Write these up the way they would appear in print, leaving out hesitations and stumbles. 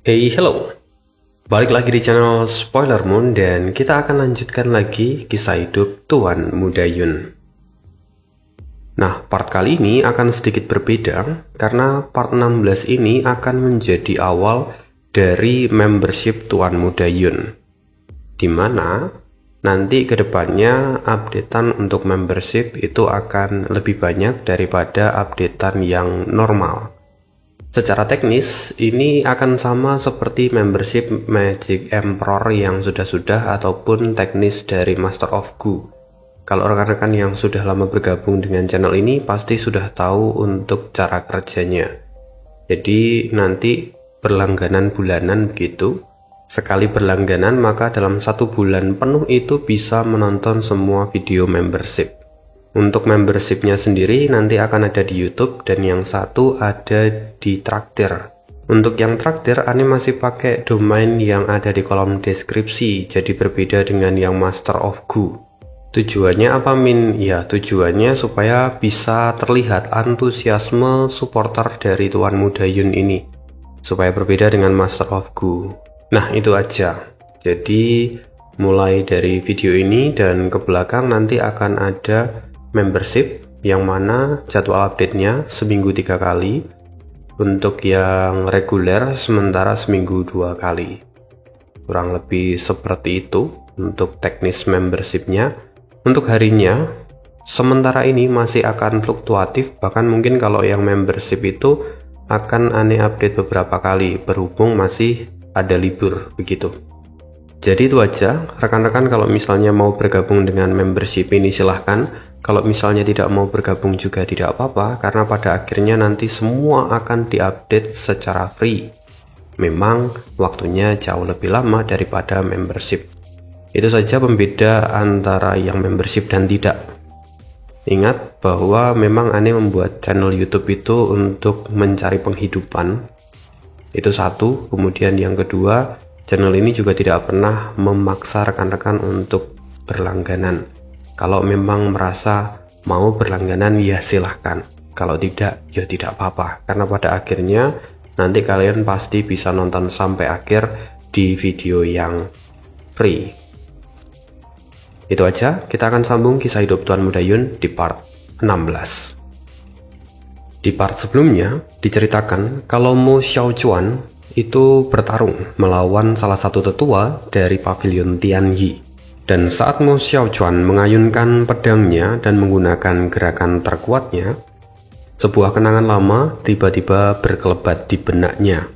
Hey, hello. Balik lagi di channel Spoiler Moon dan kita akan lanjutkan lagi kisah hidup Tuan Muda Yun. Nah, part kali ini akan sedikit berbeda karena part 16 ini akan menjadi awal dari membership Tuan Muda Yun. Dimana nanti kedepannya updatean untuk membership itu akan lebih banyak daripada updatean yang normal. Secara teknis, ini akan sama seperti membership Magic Emperor yang sudah-sudah ataupun teknis dari Master of Gu. Kalau rekan-rekan yang sudah lama bergabung dengan channel ini pasti sudah tahu untuk cara kerjanya. Jadi nanti berlangganan bulanan begitu. Sekali berlangganan maka dalam 1 bulan penuh itu bisa menonton semua video membership. Untuk membershipnya sendiri nanti akan ada di YouTube dan yang satu ada di Traktir. Untuk yang Traktir, Ane masih pakai domain yang ada di kolom deskripsi, jadi berbeda dengan yang Master of Gu. Tujuannya apa Min? Ya tujuannya supaya bisa terlihat antusiasme supporter dari Tuan Muda Yun ini, supaya berbeda dengan Master of Gu. Nah itu aja. Jadi mulai dari video ini dan ke belakang nanti akan ada membership yang mana jadwal update-nya seminggu 3 kali, untuk yang reguler sementara seminggu 2 kali. Kurang lebih seperti itu untuk teknis membership-nya. Untuk harinya sementara ini masih akan fluktuatif, bahkan mungkin kalau yang membership itu akan Ane update beberapa kali berhubung masih ada libur begitu. Jadi itu aja rekan-rekan, kalau misalnya mau bergabung dengan membership ini silahkan. Kalau misalnya tidak mau bergabung juga tidak apa-apa, karena pada akhirnya nanti semua akan diupdate secara free. Memang waktunya jauh lebih lama daripada membership. Itu saja pembeda antara yang membership dan tidak. Ingat bahwa memang Ane membuat channel YouTube itu untuk mencari penghidupan. Itu satu. Kemudian yang kedua, channel ini juga tidak pernah memaksa rekan-rekan untuk berlangganan. Kalau memang merasa mau berlangganan ya silahkan, kalau tidak ya tidak apa-apa, karena pada akhirnya nanti kalian pasti bisa nonton sampai akhir di video yang free. Itu aja, kita akan sambung kisah hidup Tuan Muda Yun di part 16. Di part sebelumnya diceritakan kalau Mo Xiaochuan itu bertarung melawan salah satu tetua dari pavilion Tianyi. Dan saat Mo Xiaochuan mengayunkan pedangnya dan menggunakan gerakan terkuatnya, sebuah kenangan lama tiba-tiba berkelebat di benaknya.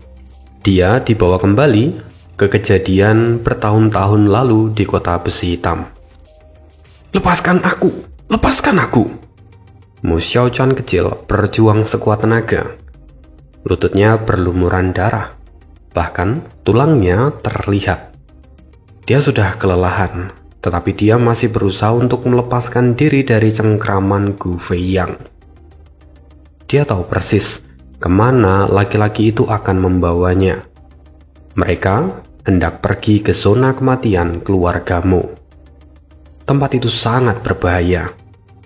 Dia dibawa kembali ke kejadian bertahun-tahun lalu di kota besi hitam. "Lepaskan aku! Lepaskan aku!" Mo Xiaochuan kecil berjuang sekuat tenaga. Lututnya berlumuran darah, bahkan tulangnya terlihat. Dia sudah kelelahan, tetapi dia masih berusaha untuk melepaskan diri dari cengkraman Gu Feiyang. Dia tahu persis kemana laki-laki itu akan membawanya. Mereka hendak pergi ke zona kematian keluarga Mo. Tempat itu sangat berbahaya.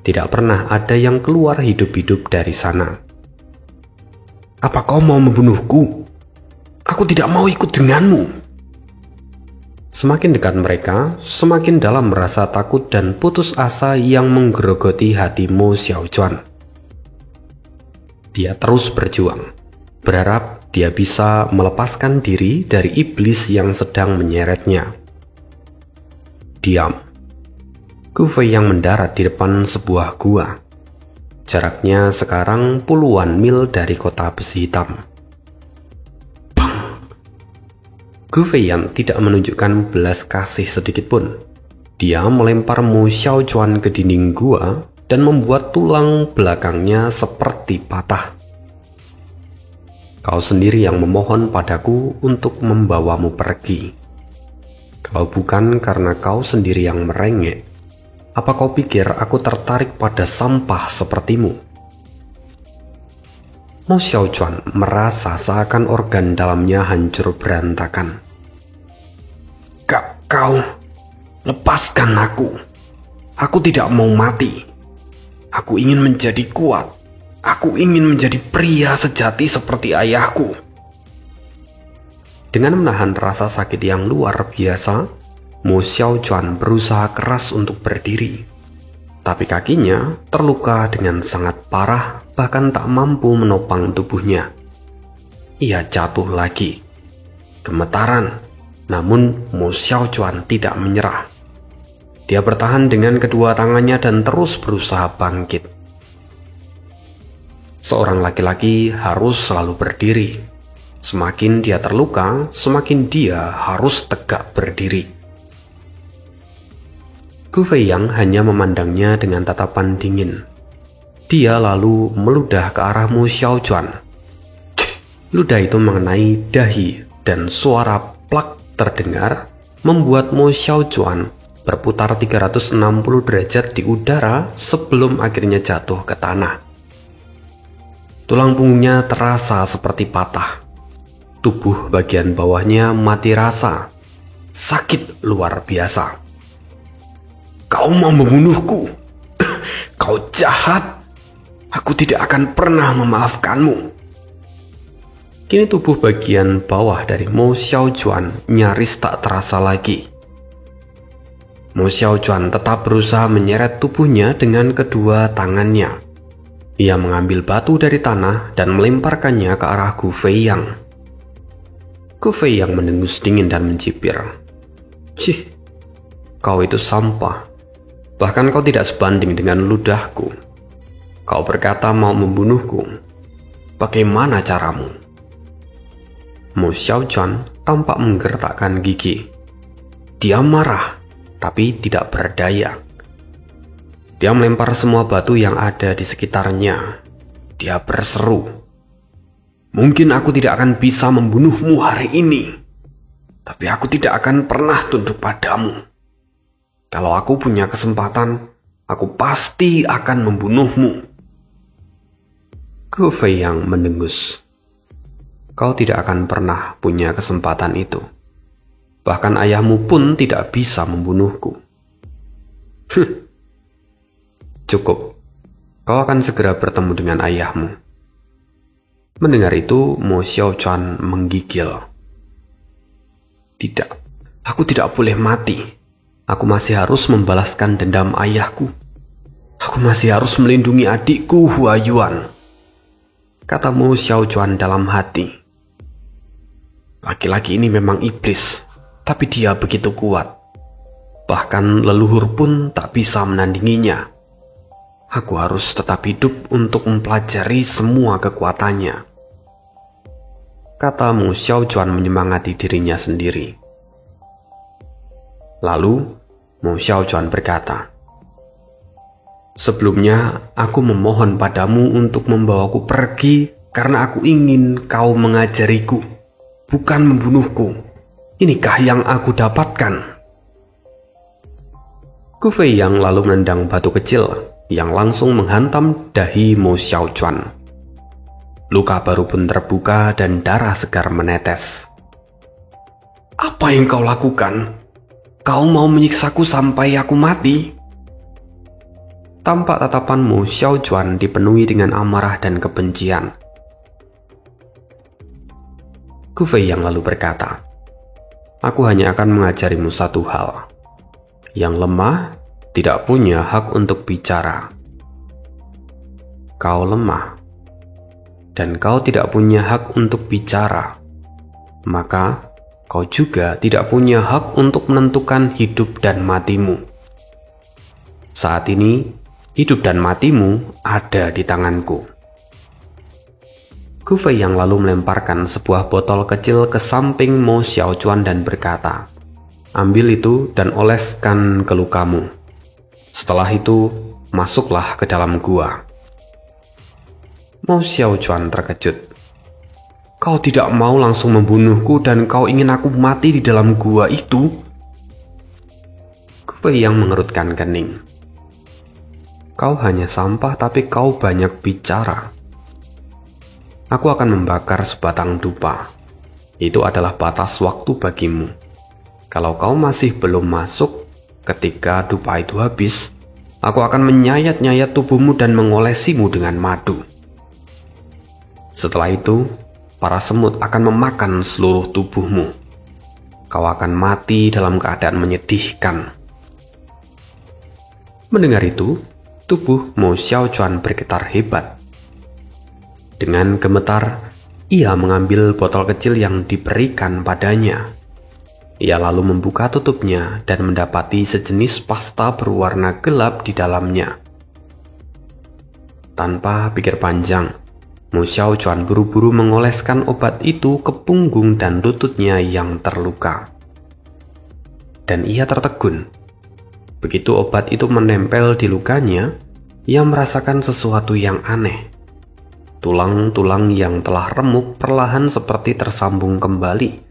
Tidak pernah ada yang keluar hidup-hidup dari sana. "Apa kau mau membunuhku? Aku tidak mau ikut denganmu." Semakin dekat mereka, semakin dalam rasa takut dan putus asa yang menggerogoti hati Mo Xiaochuan. Dia terus berjuang, berharap dia bisa melepaskan diri dari iblis yang sedang menyeretnya. Diam. Gu Feiyang mendarat di depan sebuah gua. Jaraknya sekarang puluhan mil dari kota besi hitam. Gu Feiyang tidak menunjukkan belas kasih sedikit pun. Dia melempar Mo Xiaochuan ke dinding gua dan membuat tulang belakangnya seperti patah. "Kau sendiri yang memohon padaku untuk membawamu pergi. Kalau bukan karena kau sendiri yang merengek, apa kau pikir aku tertarik pada sampah sepertimu?" Mo Xiaochuan merasa seakan organ dalamnya hancur berantakan. Kau lepaskan aku. Aku tidak mau mati. Aku ingin menjadi kuat. Aku ingin menjadi pria sejati seperti ayahku. Dengan menahan rasa sakit yang luar biasa, Mo Xiaochuan berusaha keras untuk berdiri. Tapi kakinya terluka dengan sangat parah, bahkan tak mampu menopang tubuhnya. Ia jatuh lagi. Gemetaran, namun Mo Xiaochuan tidak menyerah. Dia bertahan dengan kedua tangannya dan terus berusaha bangkit. Seorang laki-laki harus selalu berdiri. Semakin dia terluka, semakin dia harus tegak berdiri. Gu Feiyang hanya memandangnya dengan tatapan dingin. Dia lalu meludah ke arah Mo Xiaochuan. Ludah itu mengenai dahi dan suara plak terdengar membuat Mo Xiaochuan berputar 360 derajat di udara sebelum akhirnya jatuh ke tanah. Tulang punggungnya terasa seperti patah. Tubuh bagian bawahnya mati rasa. Sakit luar biasa. Kau mau membunuhku? Kau jahat. Aku tidak akan pernah memaafkanmu. Kini tubuh bagian bawah dari Mo Xiaochuan nyaris tak terasa lagi. Mo Xiaochuan tetap berusaha menyeret tubuhnya dengan kedua tangannya. Ia mengambil batu dari tanah dan melemparkannya ke arah Gu Feiyang. Gu Feiyang mendengus dingin dan mencibir. Cih, kau itu sampah. Bahkan kau tidak sebanding dengan ludahku. Kau berkata mau membunuhku. Bagaimana caramu? Mo Xiaochuan tampak menggertakkan gigi. Dia marah, tapi tidak berdaya. Dia melempar semua batu yang ada di sekitarnya. Dia berseru, mungkin aku tidak akan bisa membunuhmu hari ini, tapi aku tidak akan pernah tunduk padamu. Kalau aku punya kesempatan, aku pasti akan membunuhmu. Gu Feiyang mendengus. Kau tidak akan pernah punya kesempatan itu. Bahkan ayahmu pun tidak bisa membunuhku. Cukup, kau akan segera bertemu dengan ayahmu. Mendengar itu, Mo Xiaochuan menggigil. Tidak, aku tidak boleh mati. Aku masih harus membalaskan dendam ayahku. Aku masih harus melindungi adikku Hua Yuan, kata Mo Xiaochuan dalam hati. Laki-laki ini memang iblis, tapi dia begitu kuat. Bahkan leluhur pun tak bisa menandinginya. Aku harus tetap hidup untuk mempelajari semua kekuatannya, kata Mo Xiaochuan menyemangati dirinya sendiri. Lalu Mo Xiaochuan berkata, sebelumnya aku memohon padamu untuk membawaku pergi karena aku ingin kau mengajariku, bukan membunuhku. Inikah yang aku dapatkan? Gu Feiyang lalu menendang batu kecil yang langsung menghantam dahi Mo Xiaochuan. Luka baru pun terbuka dan darah segar menetes. Apa yang kau lakukan? Kau mau menyiksaku sampai aku mati? Tampak tatapan Mo Xiaochuan dipenuhi dengan amarah dan kebencian. Gu Feiyang lalu berkata, aku hanya akan mengajarimu satu hal. Yang lemah tidak punya hak untuk bicara. Kau lemah, dan kau tidak punya hak untuk bicara. Maka kau juga tidak punya hak untuk menentukan hidup dan matimu. Saat ini, hidup dan matimu ada di tanganku. Gu Feiyang lalu melemparkan sebuah botol kecil ke samping Mo Xiaochuan dan berkata, ambil itu dan oleskan ke lukamu. Setelah itu, masuklah ke dalam gua. Mo Xiaochuan terkejut. Kau tidak mau langsung membunuhku dan kau ingin aku mati di dalam gua itu? Gu Feiyang mengerutkan kening. Kau hanya sampah tapi kau banyak bicara. Aku akan membakar sebatang dupa. Itu adalah batas waktu bagimu. Kalau kau masih belum masuk, ketika dupa itu habis, aku akan menyayat-nyayat tubuhmu dan mengolesimu dengan madu. Setelah itu, para semut akan memakan seluruh tubuhmu. Kau akan mati dalam keadaan menyedihkan." Mendengar itu, tubuh Mo Xiaochuan bergetar hebat. Dengan gemetar, ia mengambil botol kecil yang diberikan padanya. Ia lalu membuka tutupnya dan mendapati sejenis pasta berwarna gelap di dalamnya. Tanpa pikir panjang, Mo Xiaochuan buru-buru mengoleskan obat itu ke punggung dan lututnya yang terluka. Dan ia tertegun. Begitu obat itu menempel di lukanya, ia merasakan sesuatu yang aneh. Tulang-tulang yang telah remuk perlahan seperti tersambung kembali,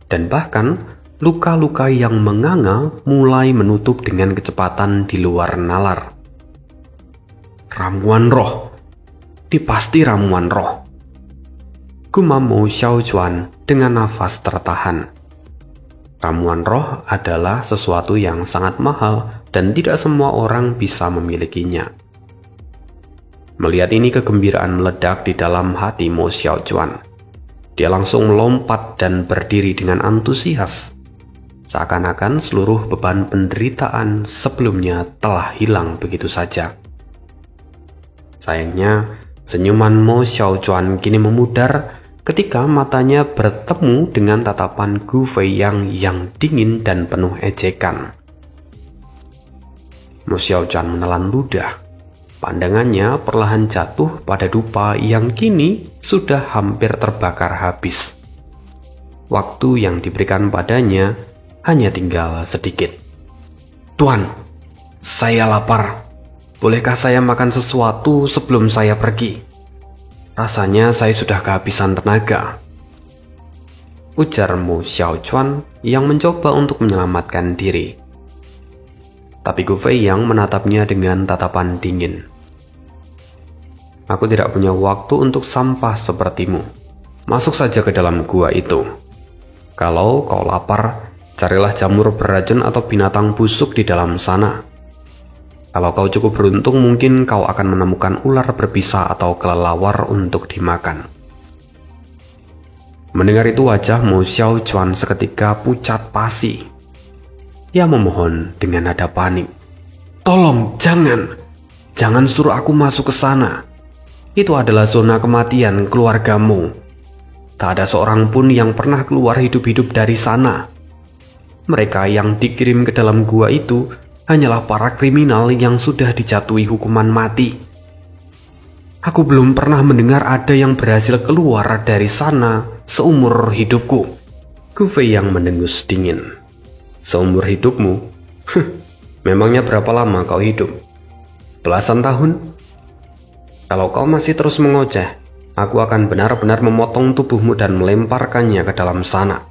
dan bahkan luka-luka yang menganga mulai menutup dengan kecepatan di luar nalar. "Ramuan roh, dipasti ramuan roh," gumam Mo Xiaochuan dengan nafas tertahan. Ramuan roh adalah sesuatu yang sangat mahal dan tidak semua orang bisa memilikinya. Melihat ini, kegembiraan meledak di dalam hati Mo Xiaochuan. Dia langsung melompat dan berdiri dengan antusias. Seakan-akan seluruh beban penderitaan sebelumnya telah hilang begitu saja. Sayangnya, senyuman Mo Xiaochuan kini memudar ketika matanya bertemu dengan tatapan Gu Feiyang yang dingin dan penuh ejekan. Mo Xiaochuan menelan ludah. Pandangannya perlahan jatuh pada dupa yang kini sudah hampir terbakar habis. Waktu yang diberikan padanya hanya tinggal sedikit. "Tuan, saya lapar. Bolehkah saya makan sesuatu sebelum saya pergi? Rasanya saya sudah kehabisan tenaga," ujar Mo Xiaochuan yang mencoba untuk menyelamatkan diri. Tapi Gu Feiyang menatapnya dengan tatapan dingin. "Aku tidak punya waktu untuk sampah sepertimu. Masuk saja ke dalam gua itu. Kalau kau lapar, carilah jamur beracun atau binatang busuk di dalam sana. Kalau kau cukup beruntung, mungkin kau akan menemukan ular berbisa atau kelelawar untuk dimakan." Mendengar itu, wajah Mo Xiaochuan seketika pucat pasi. Ia memohon dengan nada panik, "Tolong, jangan suruh aku masuk ke sana. Itu adalah zona kematian keluargamu. Tak ada seorang pun yang pernah keluar hidup-hidup dari sana. Mereka yang dikirim ke dalam gua itu hanyalah para kriminal yang sudah dijatuhi hukuman mati. Aku belum pernah mendengar ada yang berhasil keluar dari sana seumur hidupku." Gu Feiyang mendengus dingin. "Seumur hidupmu? Memangnya berapa lama kau hidup? Belasan tahun? Kalau kau masih terus mengoceh, aku akan benar-benar memotong tubuhmu dan melemparkannya ke dalam sana."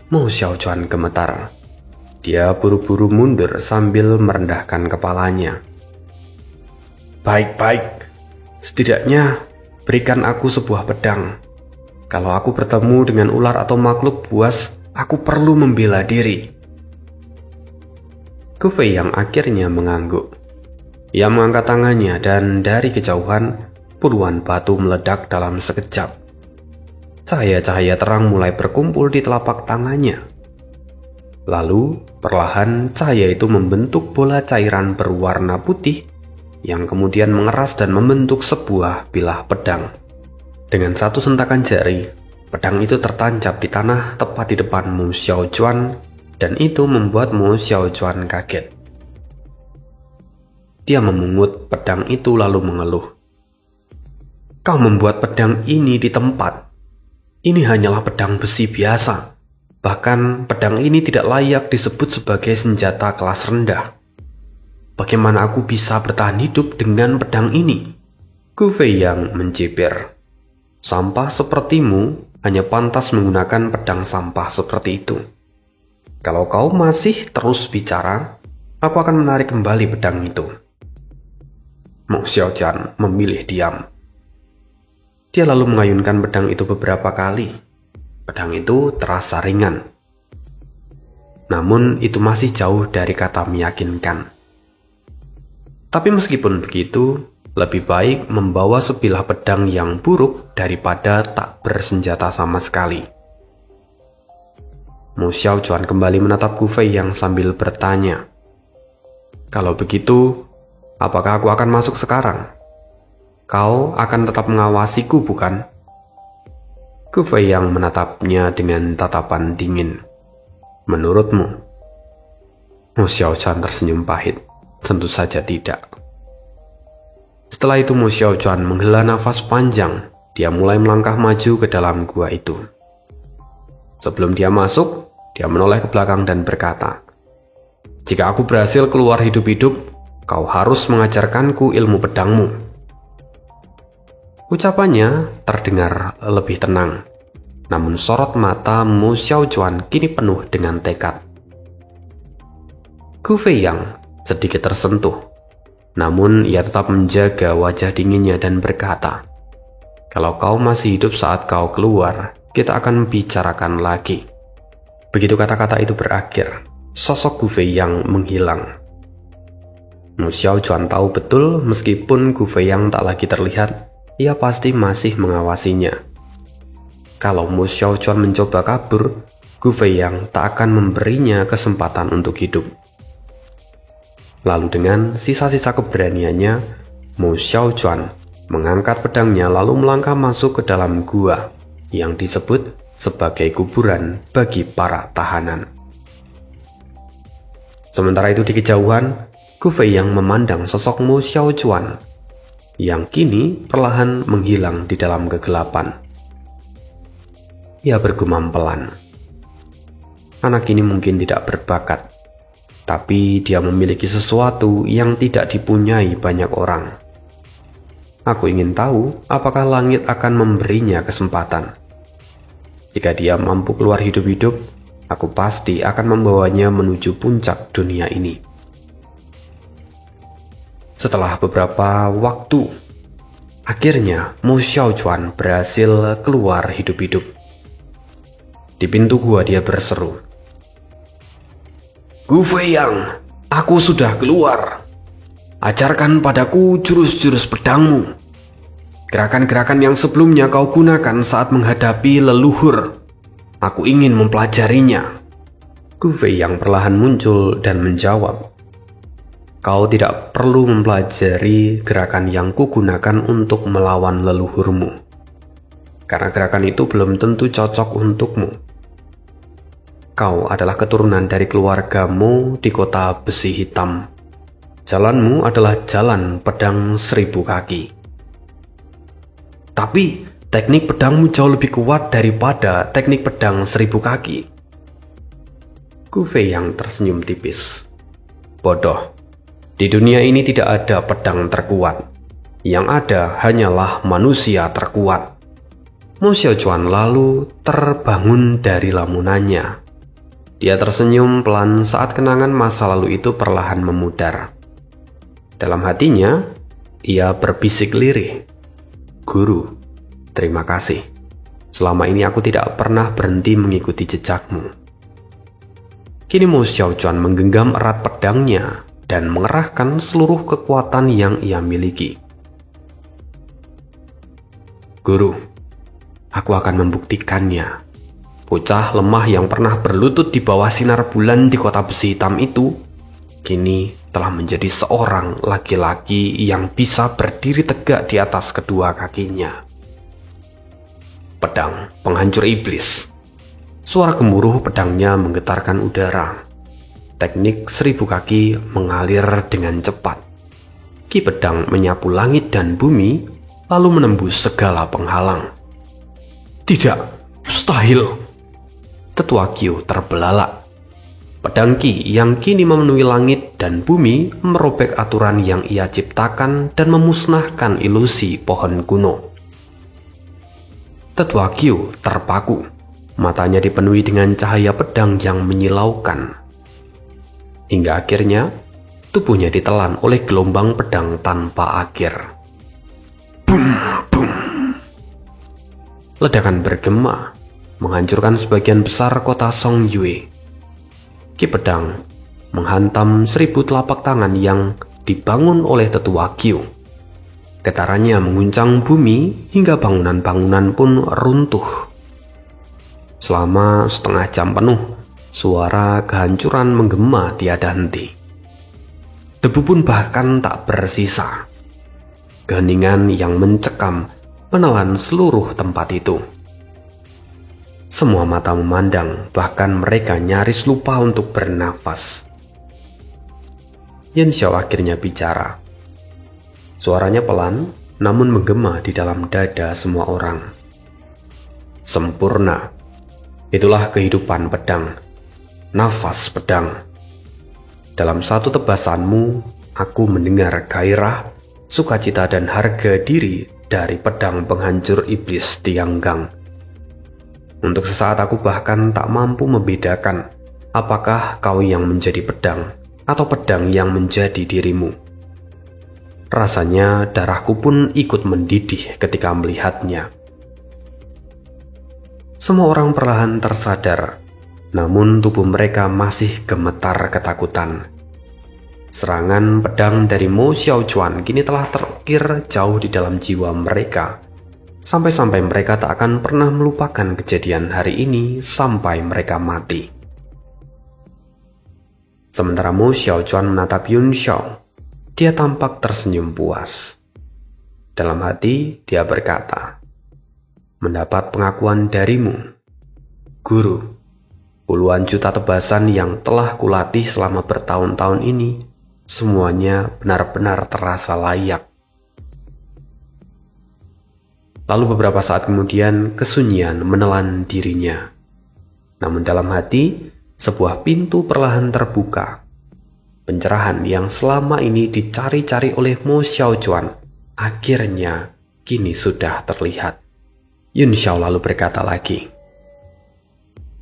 Mo Xiaochuan gemetar. Dia buru-buru mundur sambil merendahkan kepalanya. Baik, setidaknya berikan aku sebuah pedang. Kalau aku bertemu dengan ular atau makhluk buas, aku perlu membela diri." Gu Feiyang akhirnya mengangguk. Ia mengangkat tangannya dan dari kejauhan puluhan batu meledak dalam sekejap. Cahaya-cahaya terang mulai berkumpul di telapak tangannya. Lalu perlahan cahaya itu membentuk bola cairan berwarna putih yang kemudian mengeras dan membentuk sebuah bilah pedang. Dengan satu sentakan jari, pedang itu tertancap di tanah tepat di depan Mo Xiaochuan, dan itu membuat Mo Xiaochuan kaget. Dia memungut pedang itu lalu mengeluh. "Kau membuat pedang ini di tempat. Ini hanyalah pedang besi biasa. Bahkan pedang ini tidak layak disebut sebagai senjata kelas rendah. Bagaimana aku bisa bertahan hidup dengan pedang ini?" Gu Feiyang mencibir. "Sampah sepertimu hanya pantas menggunakan pedang sampah seperti itu. Kalau kau masih terus bicara, aku akan menarik kembali pedang itu." Mo Xiaochuan memilih diam. Dia lalu mengayunkan pedang itu beberapa kali. Pedang itu terasa ringan. Namun itu masih jauh dari kata meyakinkan. Tapi meskipun begitu, Lebih baik membawa sebilah pedang yang buruk daripada tak bersenjata sama sekali. Mu Xiaochuan kembali menatap Gu Fei yang sambil bertanya, "Kalau begitu, apakah aku akan masuk sekarang? Kau akan tetap mengawasiku, bukan?" Gu Fei yang menatapnya dengan tatapan dingin. "Menurutmu?" Mu Xiaochuan tersenyum pahit. "Tentu saja tidak." Setelah itu Mu Xiaochuan menghela nafas panjang. Dia mulai melangkah maju ke dalam gua itu. Sebelum dia masuk, dia menoleh ke belakang dan berkata, "Jika aku berhasil keluar hidup-hidup, kau harus mengajarkanku ilmu pedangmu." Ucapannya terdengar lebih tenang, namun sorot mata Mu Xiaochuan kini penuh dengan tekad. Gu Fei yang sedikit tersentuh, namun ia tetap menjaga wajah dinginnya dan berkata, "Kalau kau masih hidup saat kau keluar, kita akan membicarakan lagi." Begitu kata-kata itu berakhir, sosok Gu Fei yang menghilang. Mu Xiaochuan tahu betul meskipun Gu Fei yang tak lagi terlihat, ia pasti masih mengawasinya. Kalau Mu Xiaochuan mencoba kabur, Gu Fei yang tak akan memberinya kesempatan untuk hidup. Lalu dengan sisa-sisa keberaniannya, Mu Xiaochuan mengangkat pedangnya lalu melangkah masuk ke dalam gua yang disebut sebagai kuburan bagi para tahanan. Sementara itu di kejauhan, Gu Fei yang memandang sosok Mu Xiaochuan yang kini perlahan menghilang di dalam kegelapan. Ia bergumam pelan, "Anak ini mungkin tidak berbakat, tapi dia memiliki sesuatu yang tidak dipunyai banyak orang. Aku ingin tahu apakah langit akan memberinya kesempatan. Jika dia mampu keluar hidup-hidup, aku pasti akan membawanya menuju puncak dunia ini." Setelah beberapa waktu, akhirnya Mu Xiaochuan berhasil keluar hidup-hidup. Di pintu gua dia berseru, "Gu Fei yang, aku sudah keluar. Ajarkan padaku jurus-jurus pedangmu. Gerakan-gerakan yang sebelumnya kau gunakan saat menghadapi leluhur. Aku ingin mempelajarinya." Gu Fei yang perlahan muncul dan menjawab, "Kau tidak perlu mempelajari gerakan yang kugunakan untuk melawan leluhurmu, karena gerakan itu belum tentu cocok untukmu. Kau adalah keturunan dari keluargamu di kota besi hitam. Jalanmu adalah jalan pedang 1000 kaki. Tapi teknik pedangmu jauh lebih kuat daripada teknik pedang 1000 kaki." Gu Fei yang tersenyum tipis. "Bodoh, di dunia ini tidak ada pedang terkuat. Yang ada hanyalah manusia terkuat." Mu Xiaochuan lalu terbangun dari lamunannya. Dia tersenyum pelan saat kenangan masa lalu itu perlahan memudar. Dalam hatinya, ia berbisik lirih, "Guru, terima kasih. Selama ini aku tidak pernah berhenti mengikuti jejakmu." Kini Mu Xiaochuan menggenggam erat pedangnya dan mengerahkan seluruh kekuatan yang ia miliki. "Guru, aku akan membuktikannya. Bocah lemah yang pernah berlutut di bawah sinar bulan di kota besi hitam itu, kini telah menjadi seorang laki-laki yang bisa berdiri tegak di atas kedua kakinya." Pedang penghancur iblis. Suara gemuruh pedangnya menggetarkan udara. Teknik 1000 kaki mengalir dengan cepat. Ki pedang menyapu langit dan bumi, lalu menembus segala penghalang. "Tidak, mustahil!" Tetua Qiu terbelalak. Pedang Qi yang kini memenuhi langit dan bumi merobek aturan yang ia ciptakan dan memusnahkan ilusi pohon kuno. Tetua Qiu terpaku. Matanya dipenuhi dengan cahaya pedang yang menyilaukan. Hingga akhirnya, tubuhnya ditelan oleh gelombang pedang tanpa akhir. Bum, bum. Ledakan bergema, menghancurkan sebagian besar kota Song Yue. Ki pedang menghantam 1000 telapak tangan yang dibangun oleh Tetua Qiu. Getarannya mengguncang bumi hingga bangunan-bangunan pun runtuh. Selama setengah jam penuh, suara kehancuran menggema tiada henti. Debu pun bahkan tak bersisa. Keheningan yang mencekam menelan seluruh tempat itu. Semua mata memandang, bahkan mereka nyaris lupa untuk bernafas. Yin Xiao akhirnya bicara. Suaranya pelan, namun menggema di dalam dada semua orang. Sempurna. Itulah kehidupan pedang. Nafas pedang. Dalam satu tebasanmu, aku mendengar gairah, sukacita dan harga diri dari pedang penghancur iblis Tianggang. Untuk sesaat aku bahkan tak mampu membedakan apakah kau yang menjadi pedang atau pedang yang menjadi dirimu. Rasanya darahku pun ikut mendidih ketika melihatnya. Semua orang perlahan tersadar, namun tubuh mereka masih gemetar ketakutan. Serangan pedang dari Mo Xiaochuan kini telah terukir jauh di dalam jiwa mereka, sampai-sampai mereka tak akan pernah melupakan kejadian hari ini sampai mereka mati. Sementara Mo Xiaochuan menatap Yun Xiao, dia tampak tersenyum puas. Dalam hati dia berkata, "Mendapat pengakuan darimu, Guru. Puluhan juta tebasan yang telah kulatih selama bertahun-tahun ini, semuanya benar-benar terasa layak." Lalu beberapa saat kemudian kesunyian menelan dirinya. Namun dalam hati, sebuah pintu perlahan terbuka. Pencerahan yang selama ini dicari-cari oleh Mo Xiaochuan akhirnya kini sudah terlihat. Yun Xiao lalu berkata lagi,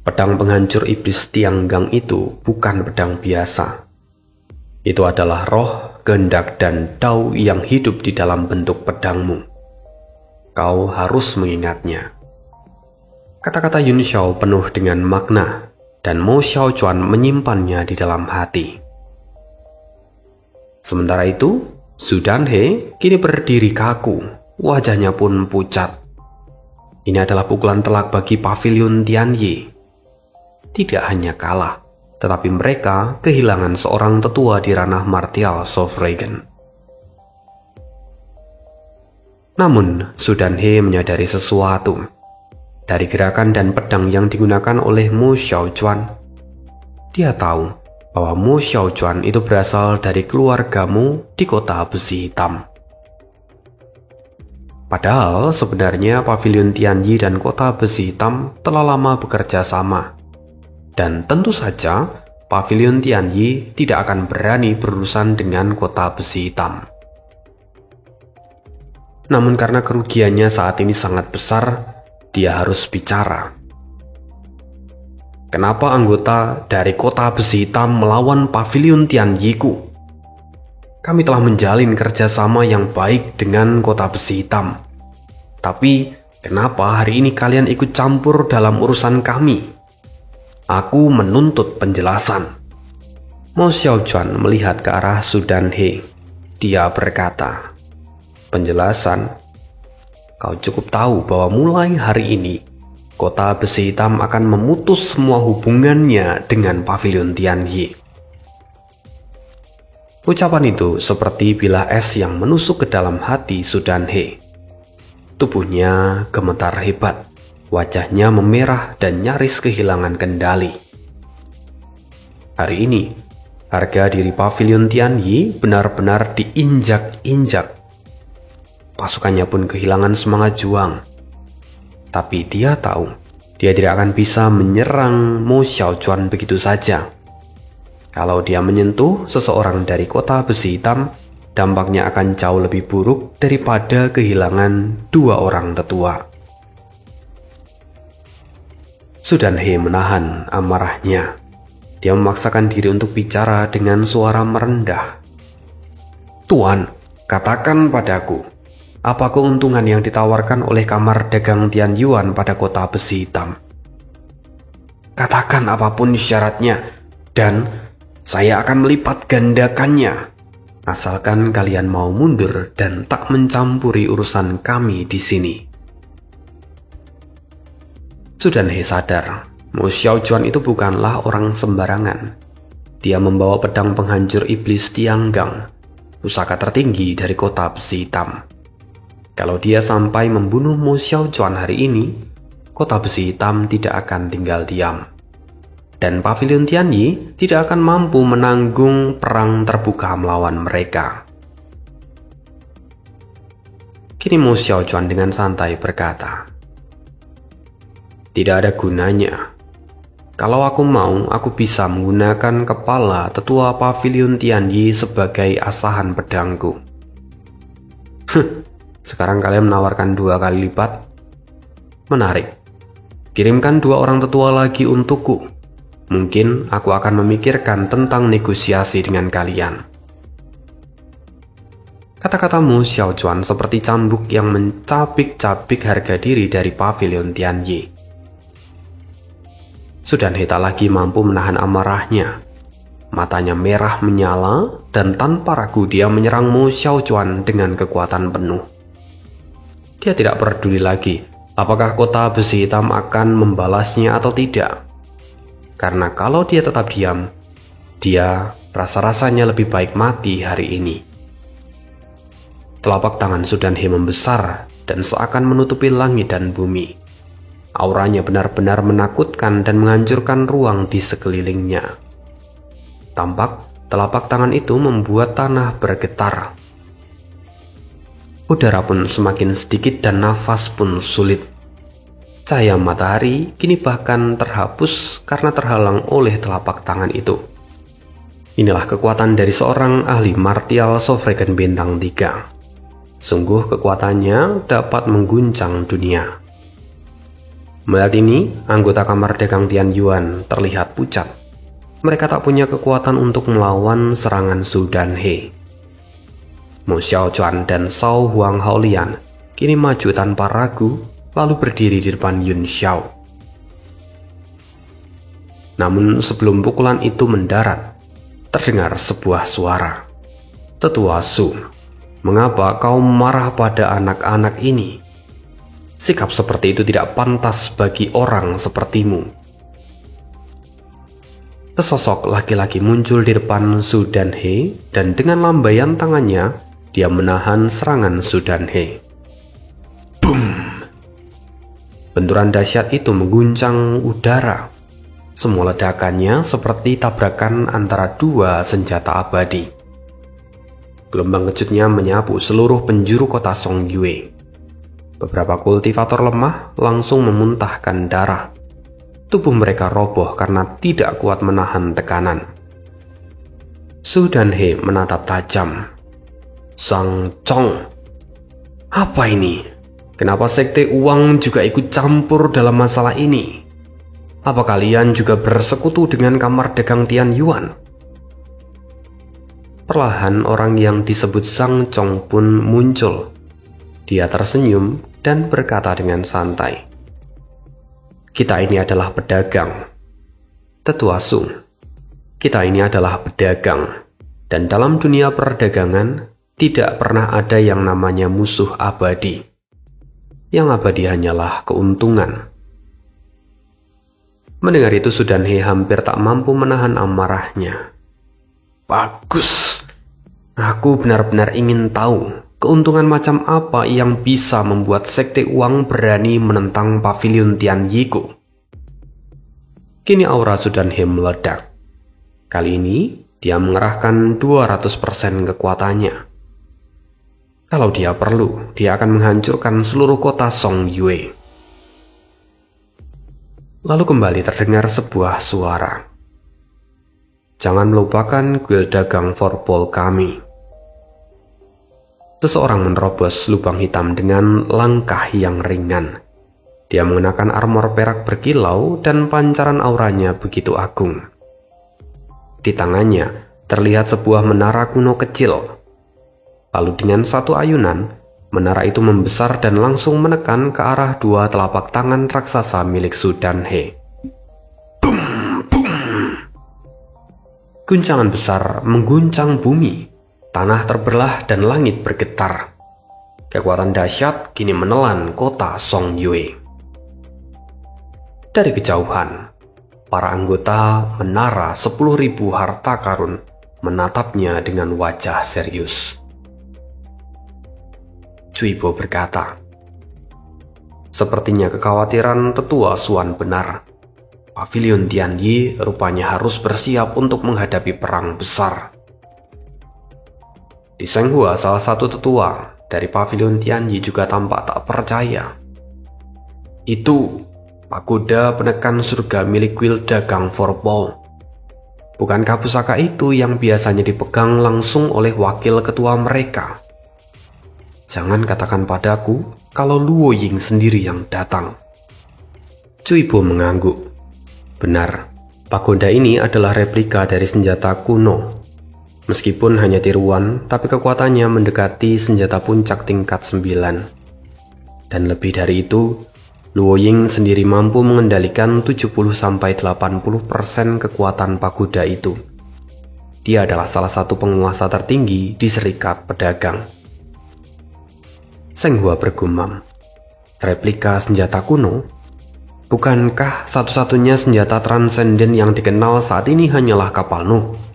"Pedang penghancur iblis Tianggang itu bukan pedang biasa. Itu adalah roh, kehendak, dan dao yang hidup di dalam bentuk pedangmu. Kau harus mengingatnya." Kata-kata Yun Xiao penuh dengan makna, dan Mo Xiaochuan menyimpannya di dalam hati. Sementara itu, Su Danhe kini berdiri kaku, wajahnya pun pucat. Ini adalah pukulan telak bagi Pavilion Tianyi. Tidak hanya kalah, tetapi mereka kehilangan seorang tetua di ranah martial Sovereign. Namun, Su Danhe menyadari sesuatu. Dari gerakan dan pedang yang digunakan oleh Mo Xiaochuan, dia tahu bahwa Mo Xiaochuan itu berasal dari keluargamu di kota besi hitam. Padahal sebenarnya Pavilion Tianyi dan kota besi hitam telah lama bekerja sama. Dan tentu saja Pavilion Tianyi tidak akan berani berurusan dengan kota besi hitam. Namun karena kerugiannya saat ini sangat besar, dia harus bicara. Kenapa anggota dari kota besi hitam melawan Pavilion Tianyi-ku? Kami telah menjalin kerjasama yang baik dengan kota besi hitam. Tapi kenapa hari ini kalian ikut campur dalam urusan kami? Aku menuntut penjelasan. Mo Xiaochuan melihat ke arah Su Danhe. Dia berkata, "Penjelasan? Kau cukup tahu bahwa mulai hari ini kota besi hitam akan memutus semua hubungannya dengan Pavilion Tianyi." Ucapan itu seperti bilah es yang menusuk ke dalam hati Su Danhe. Tubuhnya gemetar hebat, wajahnya memerah dan nyaris kehilangan kendali. Hari ini, harga diri Pavilion Tianyi benar-benar diinjak-injak. Pasukannya pun kehilangan semangat juang. Tapi dia tahu, dia tidak akan bisa menyerang Mo Xiaochuan begitu saja. Kalau dia menyentuh seseorang dari kota besi hitam, dampaknya akan jauh lebih buruk daripada kehilangan dua orang tetua. Su Danhe menahan amarahnya. Dia memaksakan diri untuk bicara dengan suara merendah. "Tuan, katakan padaku, apa keuntungan yang ditawarkan oleh kamar dagang Tianyuan pada kota besi hitam? Katakan apapun syaratnya, dan saya akan melipat gandakannya. asalkan kalian mau mundur dan tak mencampuri urusan kami di sini. Su Danhe sadar, Mo Xiaojuan itu bukanlah orang sembarangan. Dia membawa pedang penghancur iblis Tianggang, pusaka tertinggi dari kota besi hitam. Kalau dia sampai membunuh Mo Xiaojuan hari ini, kota besi hitam tidak akan tinggal diam. Dan Pavilion Tianyi tidak akan mampu menanggung perang terbuka melawan mereka. Kini Mo Xiaojuan dengan santai berkata, "Tidak ada gunanya. Kalau aku mau, aku bisa menggunakan kepala tetua Pavilion Tianyi sebagai asahan pedangku." Sekarang kalian menawarkan 2 kali lipat? Menarik. Kirimkan 2 orang tetua lagi untukku. Mungkin aku akan memikirkan tentang negosiasi dengan kalian. Kata-kata Mo Xiaojuan seperti cambuk yang mencabik-cabik harga diri dari Pavilion Tianyi. Su Danhe tak lagi mampu menahan amarahnya. Matanya merah menyala dan tanpa ragu dia menyerang Mo Xiaojuan dengan kekuatan penuh. Dia tidak peduli lagi apakah kota besi hitam akan membalasnya atau tidak. Karena kalau dia tetap diam, dia rasa-rasanya lebih baik mati hari ini. Telapak tangan Su Danhe membesar dan seakan menutupi langit dan bumi. Auranya benar-benar menakutkan dan menghancurkan ruang di sekelilingnya. Tampak telapak tangan itu membuat tanah bergetar. Udara pun semakin sedikit dan nafas pun sulit. Cahaya matahari kini bahkan terhapus karena terhalang oleh telapak tangan itu. Inilah kekuatan dari seorang ahli martial Sovragen bintang 3. Sungguh kekuatannya dapat mengguncang dunia. Melihat ini, anggota kamar dagang Tian Yuan terlihat pucat. Mereka tak punya kekuatan untuk melawan serangan Su Danhe. Mo Xiaojuan dan Shao Huang Haolian kini maju tanpa ragu, lalu berdiri di depan Yun Xiao. Namun sebelum pukulan itu mendarat, terdengar sebuah suara. "Tetua Su, mengapa kau marah pada anak-anak ini? Sikap seperti itu tidak pantas bagi orang sepertimu." Sesosok laki-laki muncul di depan Su Danhe dan dengan lambaian tangannya, dia menahan serangan Su Danhe. Boom! Benturan dahsyat itu mengguncang udara. Semua ledakannya seperti tabrakan antara 2 senjata abadi. Gelombang kejutnya menyapu seluruh penjuru kota Songyue. Beberapa kultivator lemah langsung memuntahkan darah. Tubuh mereka roboh karena tidak kuat menahan tekanan. Su Danhe menatap tajam. "Sang Chong, apa ini? Kenapa sekte uang juga ikut campur dalam masalah ini? Apa kalian juga bersekutu dengan kamar dagang Tian Yuan?" Perlahan orang yang disebut Sang Chong pun muncul. Dia tersenyum dan berkata dengan santai, "Kita ini adalah pedagang. Tetua Su, kita ini adalah pedagang. Dan dalam dunia perdagangan, tidak pernah ada yang namanya musuh abadi. Yang abadi hanyalah keuntungan." Mendengar itu Su Danhe hampir tak mampu menahan amarahnya. "Bagus. Aku benar-benar ingin tahu keuntungan macam apa yang bisa membuat sekte uang berani menentang Pavilion Tianyi-ku." Kini aura Su Danhe meledak. Kali ini dia mengerahkan 200% kekuatannya. Kalau dia perlu, dia akan menghancurkan seluruh kota Songyue. Lalu kembali terdengar sebuah suara. "Jangan melupakan kuil dagang Forpol kami." Seseorang menerobos lubang hitam dengan langkah yang ringan. Dia mengenakan armor perak berkilau dan pancaran auranya begitu agung. Di tangannya terlihat sebuah menara kuno kecil. Lalu dengan satu ayunan, menara itu membesar dan langsung menekan ke arah 2 telapak tangan raksasa milik Su Danhe. Boom, boom. Guncangan besar mengguncang bumi. Tanah terbelah dan langit bergetar. Kekuatan dahsyat kini menelan kota Song Yue. Dari kejauhan, para anggota menara 10.000 harta karun menatapnya dengan wajah serius. Cuibo berkata, "Sepertinya kekhawatiran tetua Suan benar. Pavilion Tianyi rupanya harus bersiap untuk menghadapi perang besar." Di Senghua, salah satu tetua dari Pavilion Tianyi juga tampak tak percaya. "Itu pagoda penekan surga milik kuil dagang Forpol. Bukankah pusaka itu yang biasanya dipegang langsung oleh wakil ketua mereka? Jangan katakan padaku kalau Luo Ying sendiri yang datang." Cuibo mengangguk. Benar, pagoda ini adalah replika dari senjata kuno. Meskipun hanya tiruan, tapi kekuatannya mendekati senjata puncak tingkat 9. Dan lebih dari itu, Luo Ying sendiri mampu mengendalikan 70-80% kekuatan pagoda itu. Dia adalah salah satu penguasa tertinggi di Serikat Pedagang. Senghua bergumam, "Replika senjata kuno? Bukankah satu-satunya senjata transenden yang dikenal saat ini hanyalah kapal Nuh?"